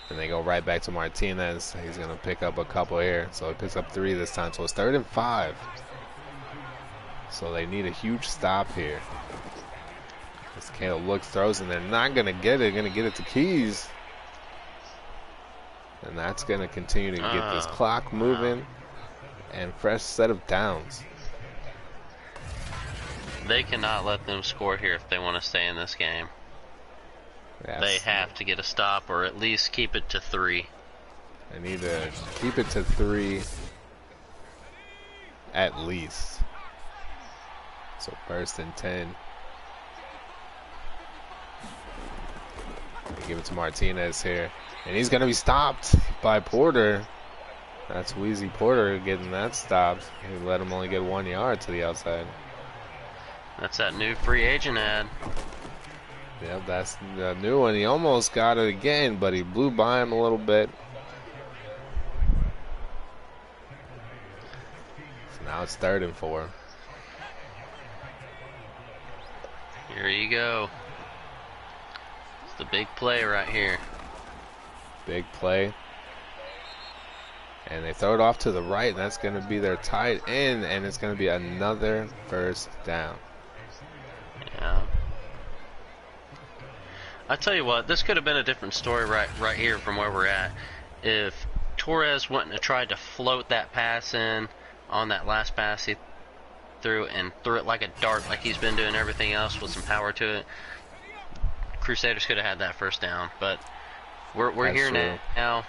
And they go right back to Martinez. He's going to pick up a couple here. So he picks up 3 this time. So it's 3rd and 5. So they need a huge stop here. As Caleb looks, throws, and they're not going to get it. They're going to get it to Keys. And that's going to continue to get this clock moving. And fresh set of downs. They cannot let them score here if they want to stay in this game. Yes. They have to get a stop or at least keep it to 3. They need to keep it to 3 at least. So 1st and 10. They give it to Martinez here. And he's going to be stopped by Porter. That's Wheezy Porter getting that stopped. He let him only get 1 yard to the outside. That's that new free agent ad. Yep, that's the new one. He almost got it again, but he blew by him a little bit. So now it's 3rd and 4. Here you go. It's the big play right here. Big play. And they throw it off to the right, and that's going to be their tight end, and it's going to be another 1st down. Yeah. I tell you what, this could have been a different story right here from where we're at. If Torres wouldn't have tried to float that pass in on that last pass he threw and threw it like a dart like he's been doing everything else with some power to it, Crusaders could have had that 1st down. But We're That's here true. now.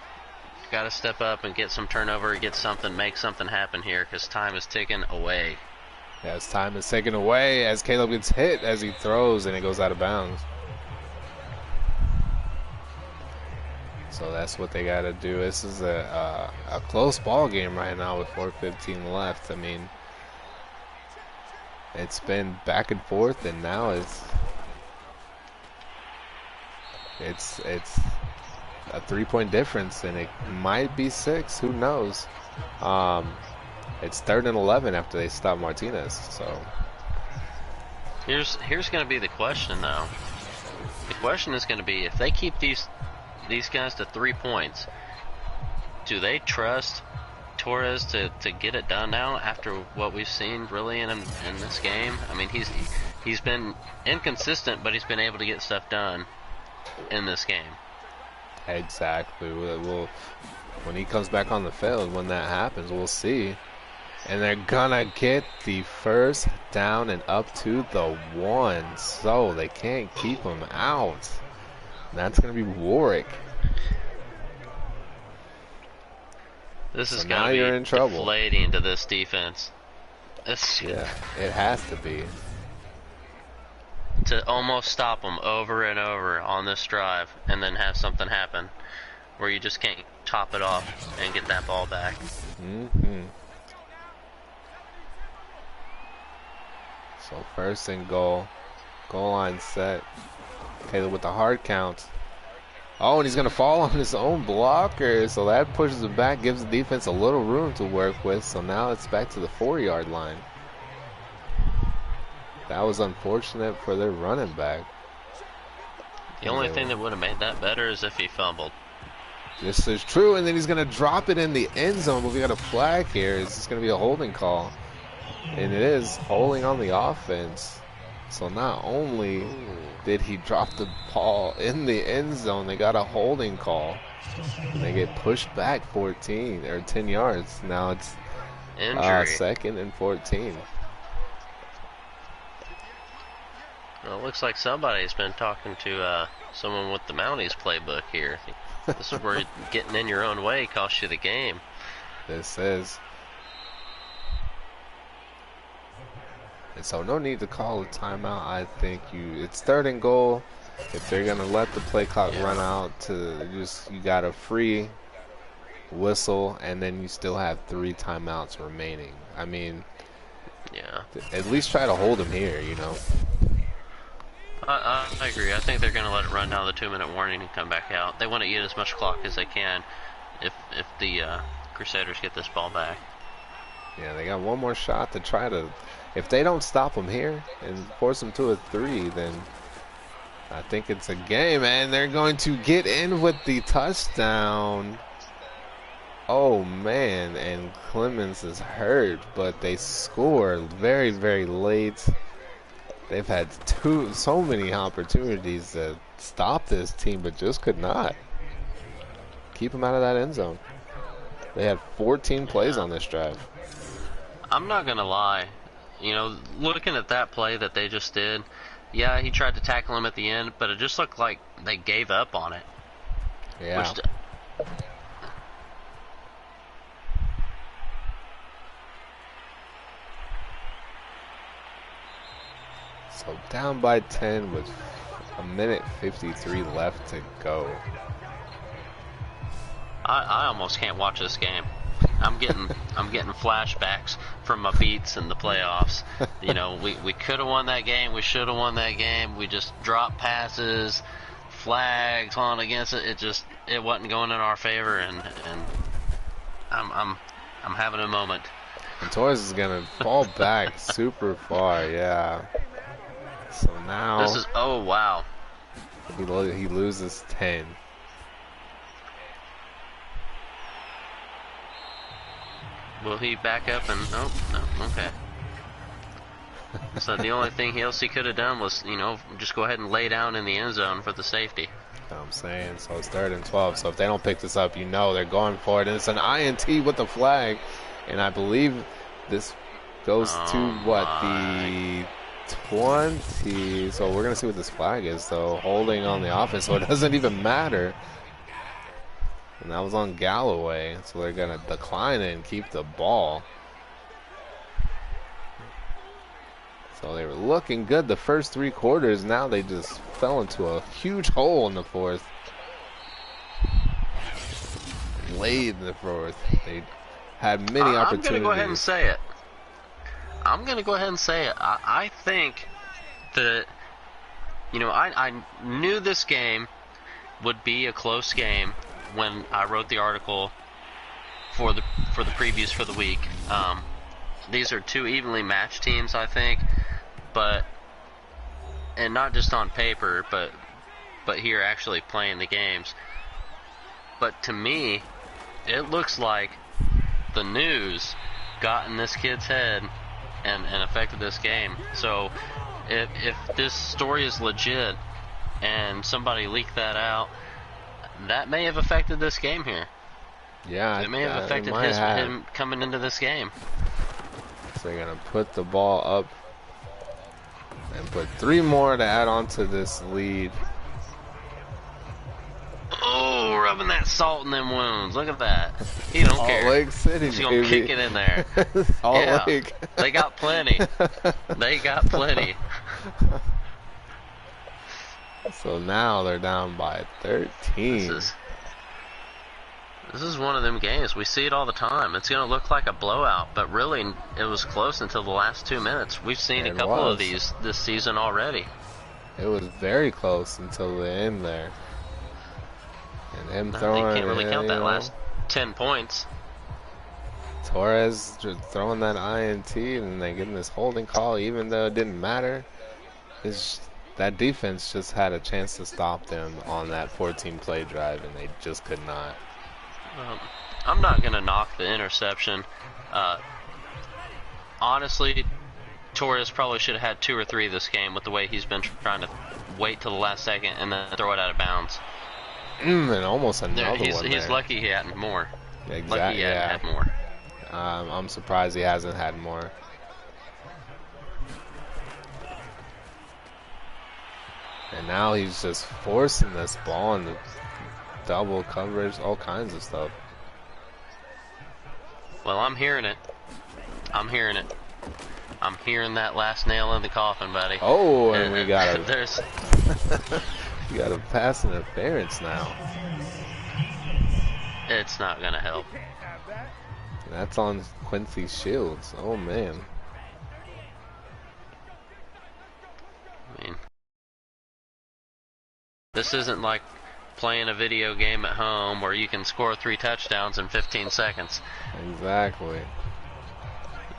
Got to step up and get some turnover, get something, make something happen here, because time is ticking away. Yeah, his time is taken away as Caleb gets hit as he throws and it goes out of bounds. So that's what they got to do. This is a close ball game right now with 4:15 left. I mean, it's been back and forth, and now it's a 3-point difference, and it might be 6. Who knows? It's 3rd and 11 after they stop Martinez. So here's going to be the question, though. The question is going to be, if they keep these guys to 3 points, do they trust Torres to get it done now after what we've seen really in this game? I mean, he's been inconsistent, but he's been able to get stuff done in this game. exactly. We'll when he comes back on the field, when that happens, we'll see. And they're gonna get the first down and up to the 1, so they can't keep him out. And that's gonna be Warwick. This is So gonna now be you're in trouble. deflating to this defense. Yeah, it has to be. To almost stop them over and over on this drive, and then have something happen where you just can't top it off and get that ball back. So 1st and goal. Goal line set. Caleb with the hard count. Oh, and he's going to fall on his own blocker. So that pushes him back, gives the defense a little room to work with. So now it's back to the 4-yard line. That was unfortunate for their running back. The only thing that would have made that better is if he fumbled. This is true, and then he's going to drop it in the end zone, but we got a flag here. It's just going to be a holding call. And it is holding on the offense. So not only did he drop the ball in the end zone, they got a holding call. And they get pushed back 14 or 10 yards. Now it's Injury. 2nd and 14. Well, it looks like somebody's been talking to someone with the Mounties playbook here. This is where getting in your own way costs you the game. This is. And so no need to call a timeout. I think it's 3rd and goal. If they're gonna let the play clock run out, you got a free whistle, and then you still have 3 timeouts remaining. I mean, yeah. At least try to hold him here, you know. I agree. I think they're going to let it run down the 2-minute warning and come back out. They want to eat as much clock as they can if the Crusaders get this ball back. Yeah, they got one more shot to try to. If they don't stop them here and force them to a 3, then I think it's a game. And they're going to get in with the touchdown. Oh, man. And Clemens is hurt, but they score very, very late. They've had so many opportunities to stop this team, but just could not. Keep them out of that end zone. They had 14 plays on this drive. I'm not going to lie. You know, looking at that play that they just did, yeah, he tried to tackle him at the end, but it just looked like they gave up on it. Yeah. So down by 10 with 1:53 left to go. I almost can't watch this game. I'm getting flashbacks from my beats in the playoffs. You know, we could have won that game. We should have won that game. We just dropped passes, flags on against it. It wasn't going in our favor, and I'm having a moment. And Torres is gonna fall back super far. Yeah. So now this is wow. He loses 10. Will he back up and no, okay. So the only thing else he could have done was, you know, just go ahead and lay down in the end zone for the safety. You know what I'm saying? So it's 3rd and 12. So if they don't pick this up, you know they're going for it. And it's an INT with the flag. And I believe this goes to what? The 20. So we're going to see what this flag is, though. Holding on the offense. So it doesn't even matter And that was on Galloway, so they're going to decline it and keep the ball. So they were looking good the first 3 quarters. Now they just fell into a huge hole in the fourth. Late in the fourth. They had many opportunities. I'm going to go ahead and say it. I think that, you know, I knew this game would be a close game when I wrote the article for the previews for the week. These are 2 evenly matched teams, I think, and not just on paper, but here actually playing the games. But to me, it looks like the news got in this kid's head and affected this game. So if this story is legit and somebody leaked that out, that may have affected this game here. Yeah, it may have affected him coming into this game. So they're going to put the ball up and put 3 more to add on to this lead. Oh, rubbing that salt in them wounds. Look at that. He don't care. Salt Lake City, He's going to kick it in there. Salt Lake. They got plenty. They got plenty. So now they're down by 13. This is one of them games. We see it all the time. It's going to look like a blowout, but really it was close until the last 2 minutes. We've seen a couple of these this season already. It was very close until the end there. And him throwing, you can't really count that last 10 points. Torres just throwing that INT and they getting this holding call, even though it didn't matter. That defense just had a chance to stop them on that 14-play drive, and they just could not. I'm not going to knock the interception. Honestly, Torres probably should have had 2 or 3 this game with the way he's been trying to wait till the last second and then throw it out of bounds. And almost another one He's lucky he hadn't more. Exactly. Lucky he hadn't had more. I'm surprised he hasn't had more. And now he's just forcing this ball into double coverage, all kinds of stuff. Well, I'm hearing it. I'm hearing that last nail in the coffin, buddy. Oh, and we got a there's we got a pass interference now. It's not gonna help. That's on Quincy Shields. Oh man. I mean, this isn't like playing a video game at home where you can score 3 touchdowns in 15 seconds. Exactly.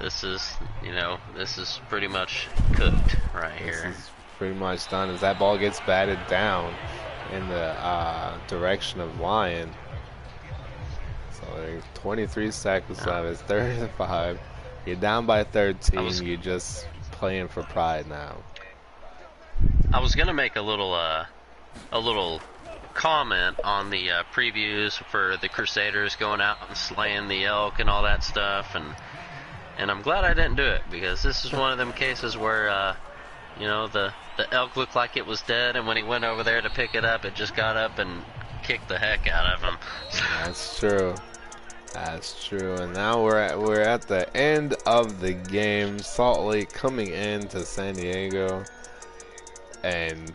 This is, this is pretty much cooked right here. This is pretty much done as that ball gets batted down in the direction of Lion. So there's 23 seconds left. It's 35. You're down by 13. You're just playing for pride now. I was gonna make a little comment on the previews for the Crusaders going out and slaying the elk and all that stuff, and I'm glad I didn't do it, because this is one of them cases where the elk looked like it was dead, and when he went over there to pick it up, it just got up and kicked the heck out of him. That's true. That's true. And now we're at the end of the game. Salt Lake coming in to San Diego, and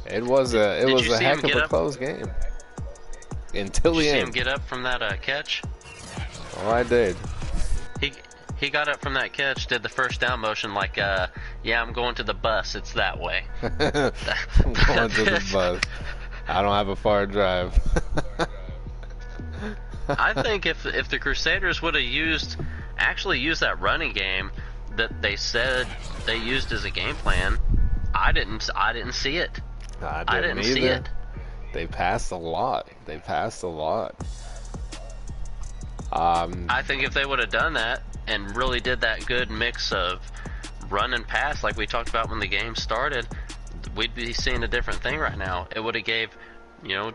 it was a heck of a close game until the end. Did you see him get up from that catch? Oh, I did. He got up from that catch, did the first down motion like, yeah, I'm going to the bus. It's that way. I'm going to the bus. I don't have a far drive. I think if the Crusaders would have actually used that running game that they said they used as a game plan, I didn't see it. I didn't see it. They passed a lot. I think if they would have done that and really did that good mix of run and pass like we talked about when the game started, we'd be seeing a different thing right now. It would have gave,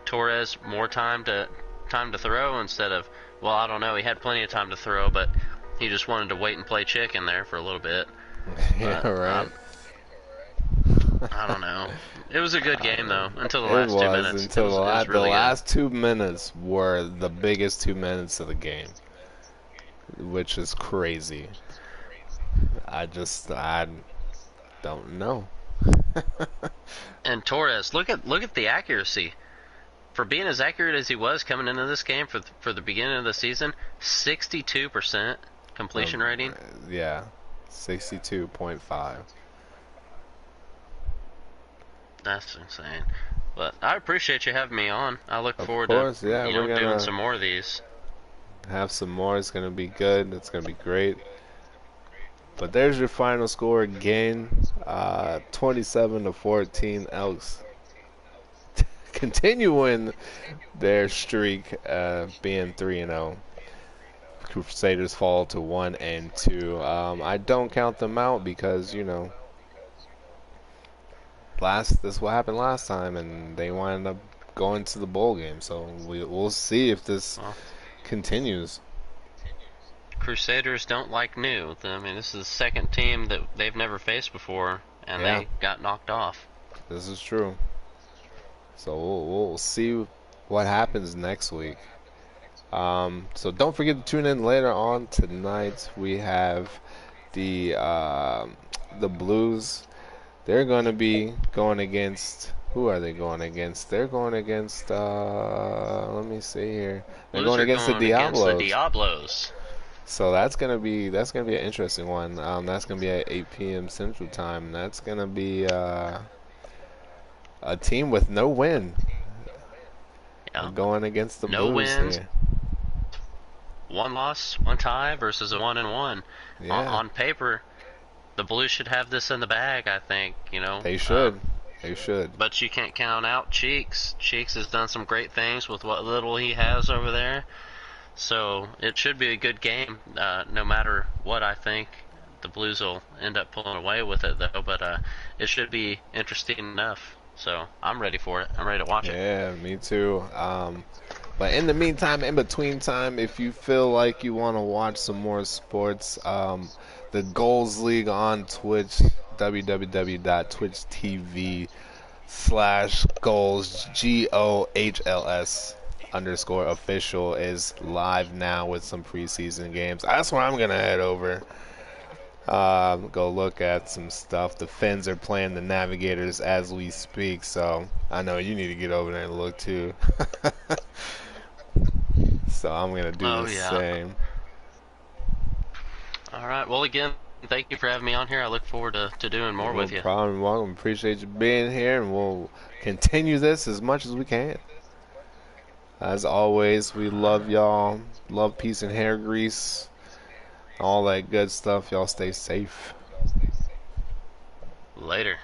Torres more time to throw instead of, well, I don't know, he had plenty of time to throw, but he just wanted to wait and play chicken there for a little bit. Yeah, right. I don't know. It was a good game though until the It last 2 was minutes. until It was the really good. last 2 minutes were the biggest 2 minutes of the game, which is crazy. I don't know. And Torres, look at the accuracy. For being as accurate as he was coming into this game for the beginning of the season, 62% completion rating. Yeah, 62.5. That's insane. But I appreciate you having me on. I look Of forward course, to yeah, we're doing gonna some more of these. have some more. It's gonna be good. It's gonna be great. But there's your final score again, 27-14. Elks continuing their streak, being 3-0. Crusaders fall to 1-2. I don't count them out because this is what happened last time, and they wound up going to the bowl game. So we'll see if this continues. Crusaders don't like new. I mean, this is the second team that they've never faced before, and they got knocked off. This is true. So we'll see what happens next week. So don't forget to tune in later on tonight. We have the Blues. They're going to be going against. Who are they going against? They're going against. Let me see here. They're going against the Diablos. So that's gonna be an interesting one. That's gonna be at 8 p.m. Central Time. That's gonna be a team with no win. Yeah. Going against the no Blues wins. here. 1 loss, 1 tie versus a 1-1. Yeah. On paper, the Blues should have this in the bag. I think they should. They should. But you can't count out Cheeks. Cheeks has done some great things with what little he has over there. So it should be a good game, no matter what. I think the Blues will end up pulling away with it, though. But it should be interesting enough. So I'm ready for it. I'm ready to watch it. Yeah, me too. But in the meantime, in between time, if you feel like you want to watch some more sports, the Goals League on Twitch, www.twitch.tv/goals, GOHLS_official is live now with some preseason games. That's where I'm going to head over. Go look at some stuff. The Finns are playing the Navigators as we speak, so I know you need to get over there and look too. So I'm going to do the same. All right. Well, again, thank you for having me on here. I look forward to doing more with you. No problem. Welcome. Appreciate you being here, and we'll continue this as much as we can. As always, we love y'all. Love, peace, and hair grease. All that good stuff. Y'all stay safe. Later.